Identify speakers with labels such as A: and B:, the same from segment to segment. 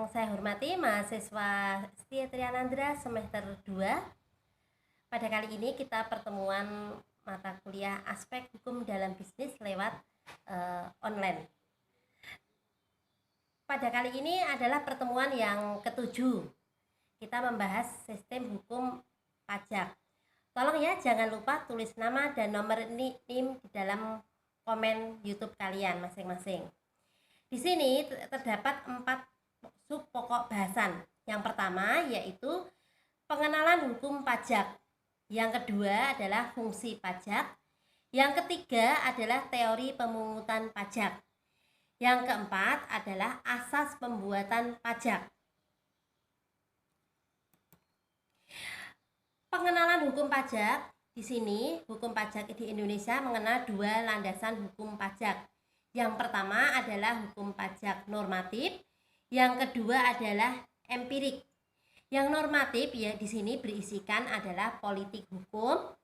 A: Yang saya hormati mahasiswa Setia Trianandra semester 2. Pada kali ini kita pertemuan mata kuliah aspek hukum dalam bisnis lewat online. Pada kali ini adalah pertemuan yang ketujuh. Kita membahas sistem hukum pajak. Tolong ya, jangan lupa tulis nama dan nomor NIM di dalam komen YouTube kalian masing-masing. Di sini terdapat 4 sub pokok bahasan. Yang pertama yaitu pengenalan hukum pajak. Yang kedua adalah fungsi pajak. Yang ketiga adalah teori pemungutan pajak. Yang keempat adalah asas pembuatan pajak. Pengenalan hukum pajak. Di sini hukum pajak di Indonesia mengenal 2 landasan hukum pajak. Yang pertama adalah hukum pajak normatif, yang kedua adalah empirik. Yang normatif ya di sini berisikan adalah politik hukum,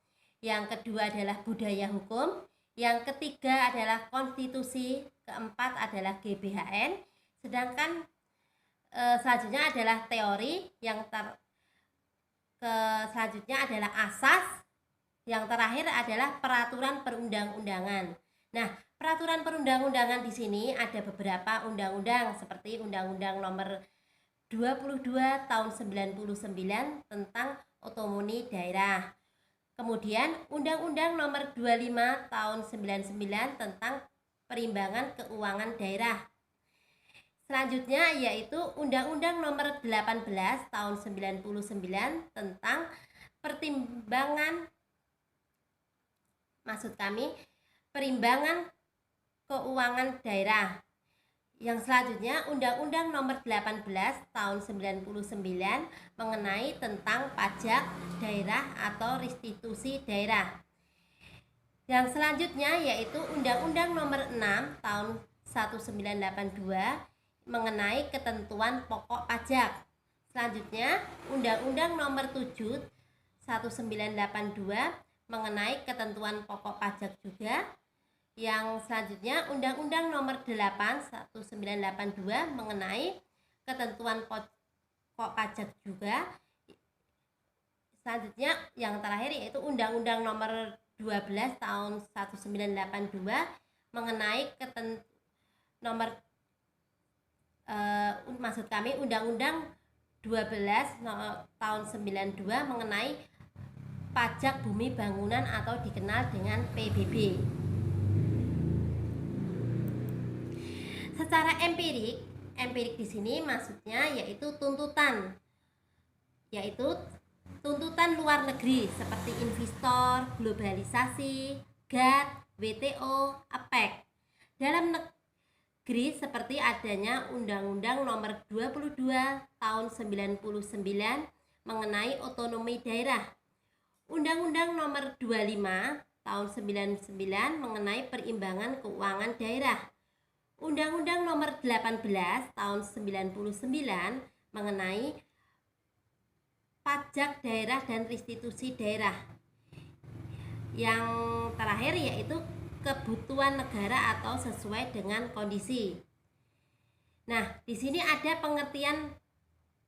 A: yang kedua adalah budaya hukum, yang ketiga adalah konstitusi, keempat adalah GBHN, sedangkan selanjutnya adalah teori, selanjutnya adalah asas, yang terakhir adalah peraturan perundang-undangan. Nah, peraturan perundang-undangan di sini ada beberapa undang-undang seperti Undang-Undang Nomor 22 tahun 99 tentang otonomi daerah. Kemudian Undang-Undang Nomor 25 tahun 99 tentang perimbangan keuangan daerah. Selanjutnya yaitu Undang-Undang Nomor 18 tahun 99 tentang perimbangan keuangan daerah. Yang selanjutnya Undang-Undang Nomor 18 tahun 99 mengenai tentang pajak daerah atau restitusi daerah. Yang selanjutnya yaitu Undang-Undang Nomor 6 tahun 1982 mengenai ketentuan pokok pajak. Selanjutnya Undang-Undang Nomor 7 1982 mengenai ketentuan pokok pajak juga. Yang selanjutnya Undang-Undang Nomor 8 1982 mengenai ketentuan pokok pajak juga. Selanjutnya yang terakhir yaitu Undang-Undang Nomor 12 tahun 1982 mengenai Undang-Undang 12 tahun 92 mengenai pajak bumi bangunan atau dikenal dengan PBB. Secara empirik di sini maksudnya yaitu tuntutan luar negeri seperti investor, globalisasi, GATT, WTO, APEC. Dalam negeri seperti adanya Undang-Undang Nomor 22 tahun 99 mengenai otonomi daerah. Undang-Undang Nomor 25 tahun 99 mengenai perimbangan keuangan daerah. Undang-Undang Nomor 18 tahun 99 mengenai pajak daerah dan restitusi daerah. Yang terakhir yaitu kebutuhan negara atau sesuai dengan kondisi. Nah, di sini ada pengertian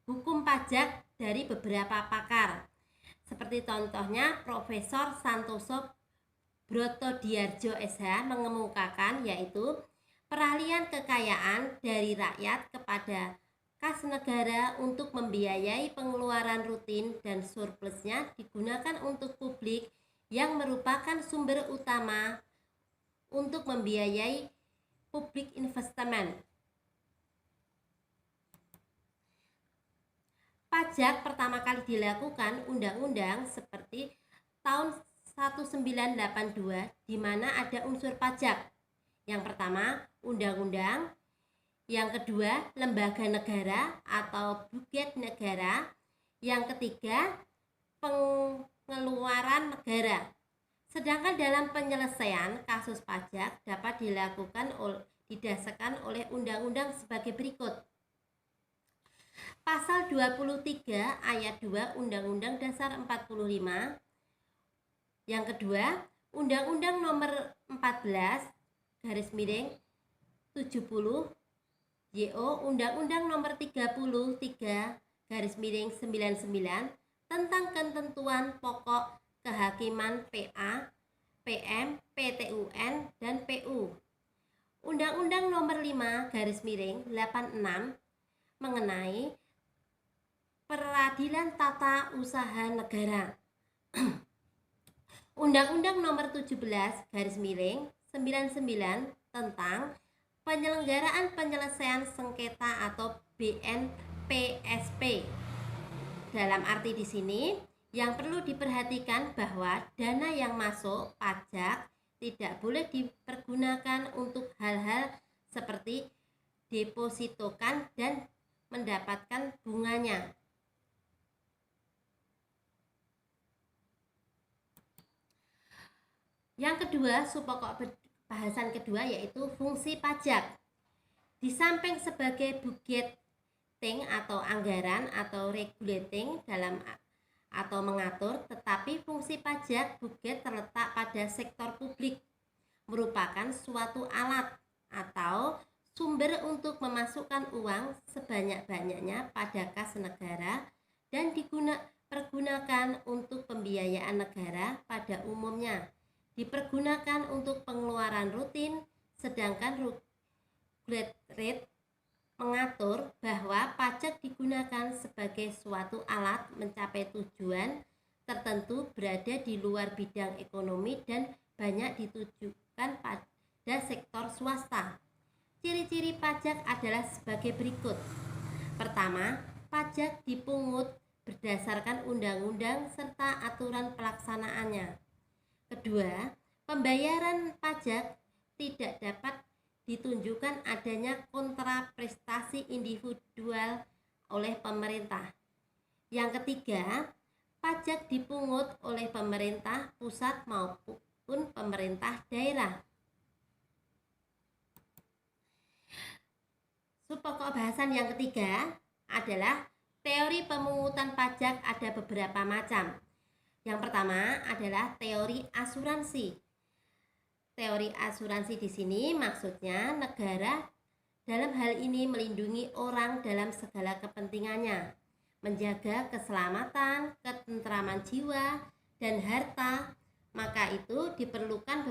A: hukum pajak dari beberapa pakar. Seperti contohnya Profesor Santoso Brotodiardjo SH mengemukakan yaitu peralihan kekayaan dari rakyat kepada kas negara untuk membiayai pengeluaran rutin dan surplusnya digunakan untuk publik yang merupakan sumber utama untuk membiayai public investment. Pajak pertama kali dilakukan undang-undang seperti tahun 1982 di mana ada unsur pajak. Yang pertama, undang-undang. Yang kedua, lembaga negara atau budget negara. Yang ketiga, pengeluaran negara. Sedangkan dalam penyelesaian kasus pajak dapat didasarkan oleh undang-undang sebagai berikut. Pasal 23 ayat 2 Undang-Undang Dasar 45. Yang kedua, Undang-Undang Nomor 14 /70 YO Undang-Undang Nomor 33/99 tentang ketentuan pokok kehakiman PA, PM, PTUN, dan PU. Undang-Undang Nomor 5/86 mengenai Peradilan Tata Usaha Negara. Undang-Undang Nomor 17/99 tentang Penyelenggaraan Penyelesaian Sengketa atau BNPSP. Dalam arti di sini, yang perlu diperhatikan bahwa dana yang masuk pajak tidak boleh dipergunakan untuk hal-hal seperti depositokan dan mendapatkan bunganya. Yang kedua, subpokok bahasan kedua yaitu fungsi pajak. Di samping sebagai budgeting atau anggaran atau regulating dalam atau mengatur, tetapi fungsi pajak budget terletak pada sektor publik, merupakan suatu alat atau sumber untuk memasukkan uang sebanyak-banyaknya pada kas negara dan dipergunakan untuk pembiayaan negara pada umumnya. Dipergunakan untuk pengeluaran rutin, sedangkan regulatory mengatur bahwa pajak digunakan sebagai suatu alat mencapai tujuan tertentu berada di luar bidang ekonomi dan banyak ditujukan pada sektor swasta. Ciri-ciri pajak adalah sebagai berikut. Pertama, pajak dipungut berdasarkan undang-undang serta aturan pelaksanaannya. Kedua, pembayaran pajak tidak dapat ditunjukkan adanya kontraprestasi individual oleh pemerintah. Yang ketiga, pajak dipungut oleh pemerintah pusat maupun pemerintah daerah. Subpokok bahasan yang ketiga adalah teori pemungutan pajak ada beberapa macam. Yang pertama adalah teori asuransi. Teori asuransi di sini maksudnya negara dalam hal ini melindungi orang dalam segala kepentingannya, menjaga keselamatan, ketentraman jiwa, dan harta. Maka itu diperlukan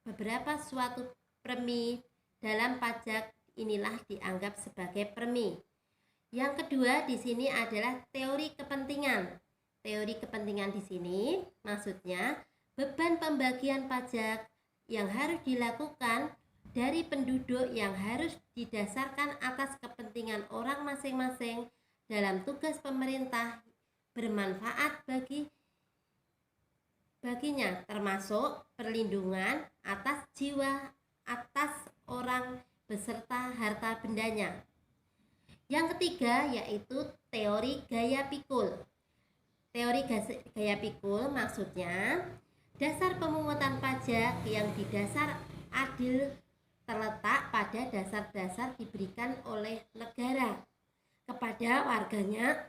A: beberapa suatu premi dalam pajak, inilah dianggap sebagai premi. Yang kedua di sini adalah teori kepentingan. Teori kepentingan di sini maksudnya beban pembagian pajak yang harus dilakukan dari penduduk yang harus didasarkan atas kepentingan orang masing-masing dalam tugas pemerintah bermanfaat baginya, termasuk perlindungan atas jiwa atas orang beserta harta bendanya. Yang ketiga yaitu teori gaya pikul. Teori gaya pikul maksudnya dasar pemungutan pajak yang didasar adil terletak pada dasar-dasar diberikan oleh negara kepada warganya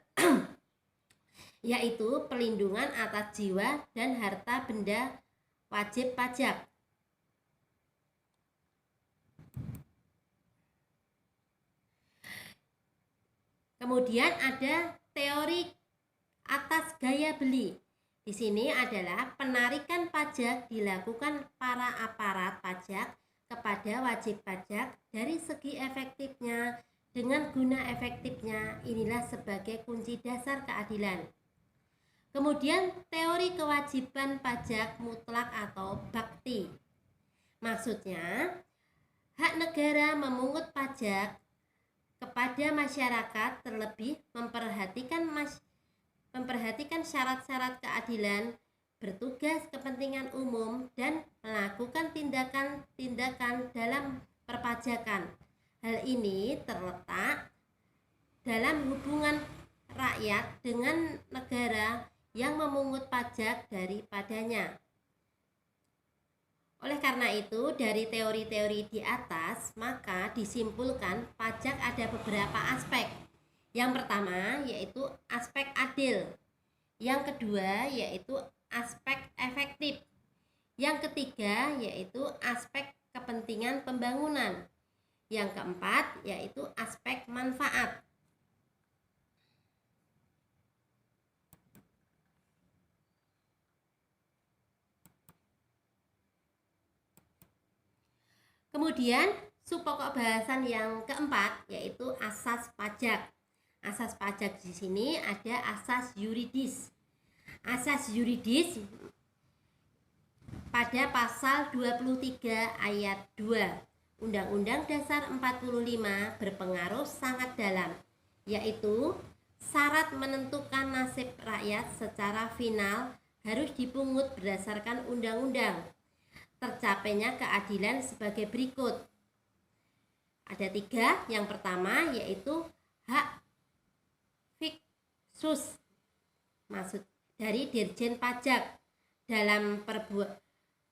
A: yaitu perlindungan atas jiwa dan harta benda wajib pajak. Kemudian ada teori atas gaya beli. Di sini adalah penarikan pajak dilakukan para aparat pajak kepada wajib pajak dari segi efektifnya dengan guna efektifnya, inilah sebagai kunci dasar keadilan. Kemudian teori kewajiban pajak mutlak atau bakti. Maksudnya hak negara memungut pajak kepada masyarakat, terlebih memperhatikan syarat-syarat keadilan, bertugas kepentingan umum, dan melakukan tindakan-tindakan dalam perpajakan. Hal ini terletak dalam hubungan rakyat dengan negara yang memungut pajak daripadanya. Oleh karena itu, dari teori-teori di atas, maka disimpulkan pajak ada beberapa aspek. Yang pertama yaitu aspek adil. Yang kedua yaitu aspek efektif. Yang ketiga yaitu aspek kepentingan pembangunan. Yang keempat yaitu aspek manfaat. Kemudian subpokok bahasan yang keempat yaitu asas pajak. Asas pajak di sini ada asas yuridis. Asas yuridis pada pasal 23 ayat 2 Undang-Undang Dasar 45 berpengaruh sangat dalam, yaitu syarat menentukan nasib rakyat secara final harus dipungut berdasarkan undang-undang. Tercapainya keadilan sebagai berikut. Ada 3. Yang pertama yaitu hak fiksus, maksud dari Dirjen Pajak dalam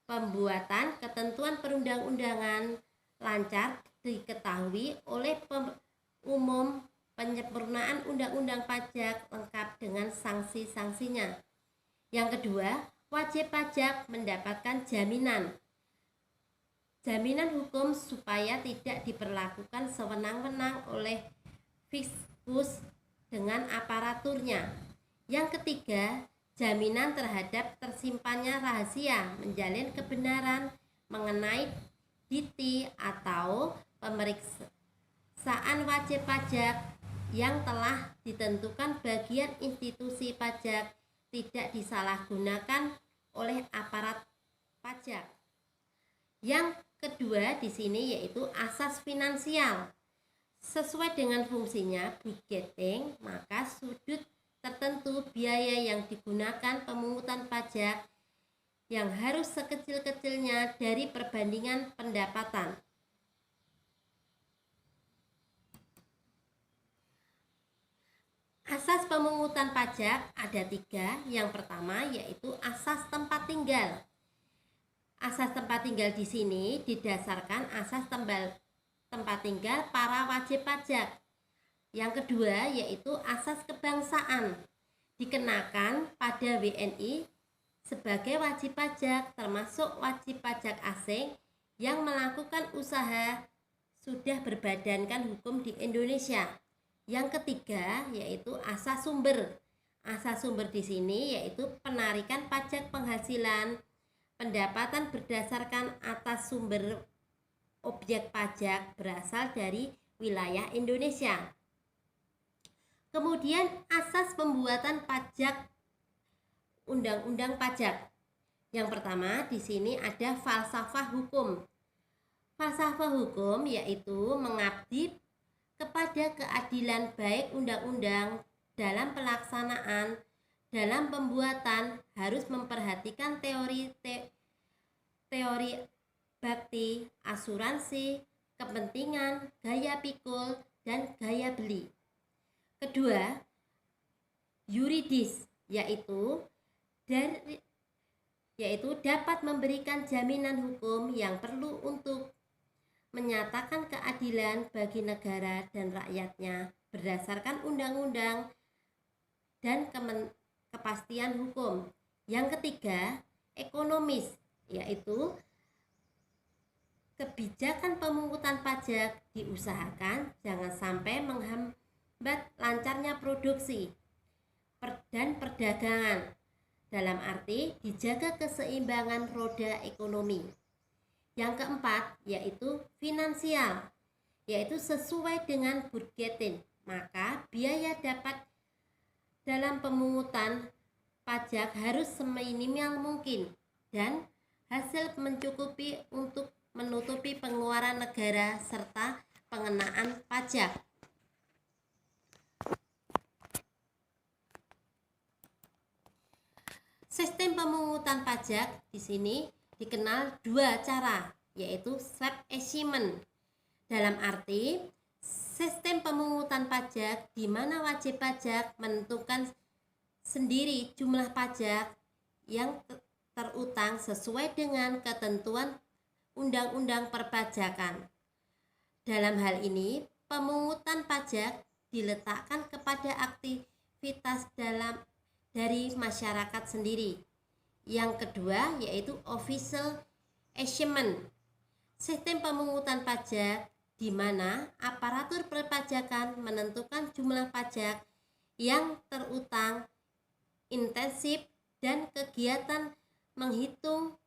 A: pembuatan ketentuan perundang-undangan lancar diketahui oleh umum penyempurnaan undang-undang pajak lengkap dengan sanksi-sanksinya. Yang kedua, wajib pajak mendapatkan jaminan hukum supaya tidak diperlakukan sewenang-wenang oleh fiskus dengan aparaturnya. Yang ketiga, jaminan terhadap tersimpannya rahasia menjalin kebenaran mengenai diti atau pemeriksaan wajib pajak yang telah ditentukan bagian institusi pajak tidak disalahgunakan oleh aparat pajak. Yang kedua di sini yaitu asas finansial. Sesuai dengan fungsinya budgeting, maka sudut tertentu biaya yang digunakan pemungutan pajak yang harus sekecil-kecilnya dari perbandingan pendapatan. Asas pemungutan pajak ada 3. Yang pertama yaitu asas tempat tinggal. Asas tempat tinggal di sini didasarkan asas tempat tinggal para wajib pajak. Yang kedua yaitu asas kebangsaan, dikenakan pada WNI sebagai wajib pajak, termasuk wajib pajak asing yang melakukan usaha sudah berbadankan hukum di Indonesia. Yang ketiga yaitu asas sumber. Asas sumber di sini yaitu penarikan pajak penghasilan pendapatan berdasarkan atas sumber objek pajak berasal dari wilayah Indonesia. Kemudian asas pembuatan pajak undang-undang pajak. Yang pertama di sini ada falsafah hukum. Falsafah hukum yaitu mengabdi kepada keadilan baik undang-undang dalam pelaksanaan, dalam pembuatan harus memperhatikan teori bakti, asuransi, kepentingan, gaya pikul, dan gaya beli. Kedua, yuridis yaitu dapat memberikan jaminan hukum yang perlu untuk menyatakan keadilan bagi negara dan rakyatnya berdasarkan undang-undang dan kepastian hukum. Yang ketiga, ekonomis yaitu kebijakan pemungutan pajak diusahakan jangan sampai menghambat lancarnya produksi dan perdagangan, dalam arti dijaga keseimbangan roda ekonomi. Yang keempat yaitu finansial, yaitu sesuai dengan budgeting, maka biaya dapat dalam pemungutan pajak harus seminimal mungkin dan hasil mencukupi untuk menutupi pengeluaran negara serta pengenaan pajak. Sistem pemungutan pajak di sini dikenal 2 cara, yaitu self-assignment. Dalam arti sistem pemungutan pajak di mana wajib pajak menentukan sendiri jumlah pajak yang terutang sesuai dengan ketentuan undang-undang perpajakan. Dalam hal ini, pemungutan pajak diletakkan kepada aktivitas dari masyarakat sendiri. Yang kedua yaitu official assignment. Sistem pemungutan pajak di mana aparatur perpajakan menentukan jumlah pajak yang terutang, intensif, dan kegiatan menghitung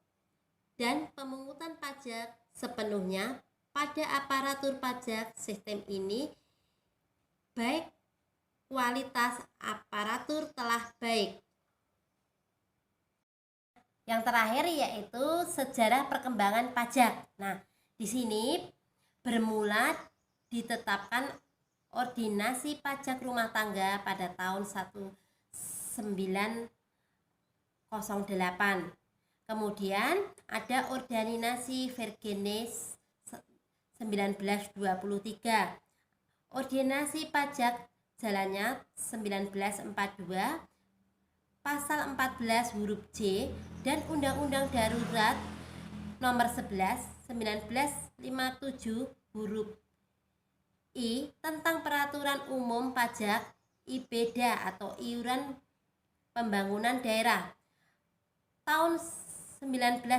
A: dan pemungutan pajak sepenuhnya pada aparatur pajak. Sistem ini baik kualitas aparatur telah baik. Yang terakhir yaitu sejarah perkembangan pajak. Nah, di sini bermula ditetapkan Ordinasi Pajak Rumah Tangga pada tahun 1908. Kemudian ada Ordinasi Vergennes 1923. Ordinasi Pajak jalannya 1942, Pasal 14 huruf J, dan Undang-Undang Darurat Nomor 11 1957 huruf I tentang Peraturan Umum Pajak IPDA atau Iuran Pembangunan Daerah. Tahun 1980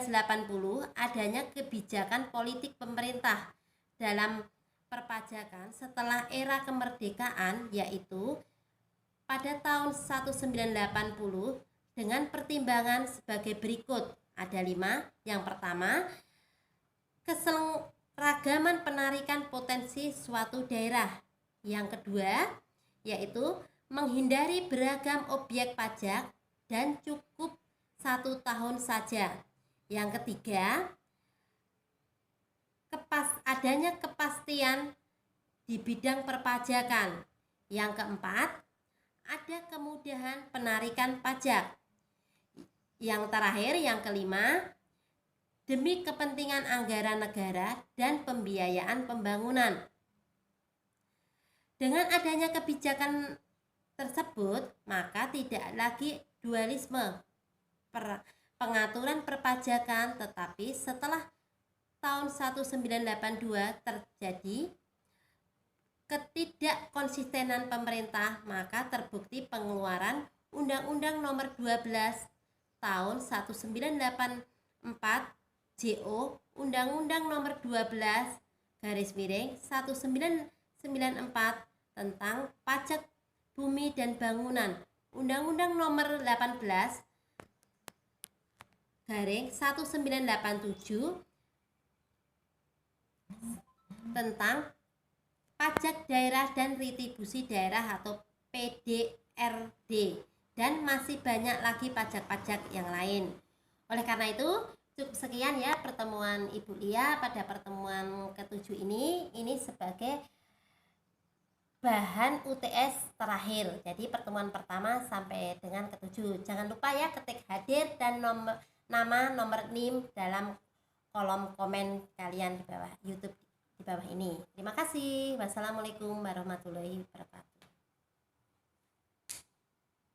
A: adanya kebijakan politik pemerintah dalam perpajakan setelah era kemerdekaan, yaitu pada tahun 1980 dengan pertimbangan sebagai berikut. Ada 5. Yang pertama, keseragaman penarikan potensi suatu daerah. Yang kedua, yaitu menghindari beragam objek pajak dan cukup 1 tahun saja. Yang ketiga, adanya kepastian di bidang perpajakan. Yang keempat, ada kemudahan penarikan pajak. Yang terakhir, yang kelima, demi kepentingan anggaran negara dan pembiayaan pembangunan. Dengan adanya kebijakan tersebut, maka tidak lagi dualisme pengaturan perpajakan, tetapi setelah tahun 1982 terjadi ketidakkonsistenan pemerintah, maka terbukti pengeluaran Undang-Undang Nomor 12 tahun 1984 JO, Undang-Undang Nomor 12/1994 tentang pajak bumi dan bangunan, Undang-Undang Nomor 18/1987 tentang pajak daerah dan retribusi daerah atau PDRD, dan masih banyak lagi pajak-pajak yang lain. Oleh karena itu, cukup sekian ya pertemuan Ibu Lia pada pertemuan ke-7 ini sebagai bahan UTS terakhir. Jadi pertemuan pertama sampai dengan ke-7. Jangan lupa ya ketik hadir dan nama, nomor NIM dalam kolom komen kalian di bawah YouTube di bawah ini. Terima kasih. Wassalamualaikum warahmatullahi wabarakatuh.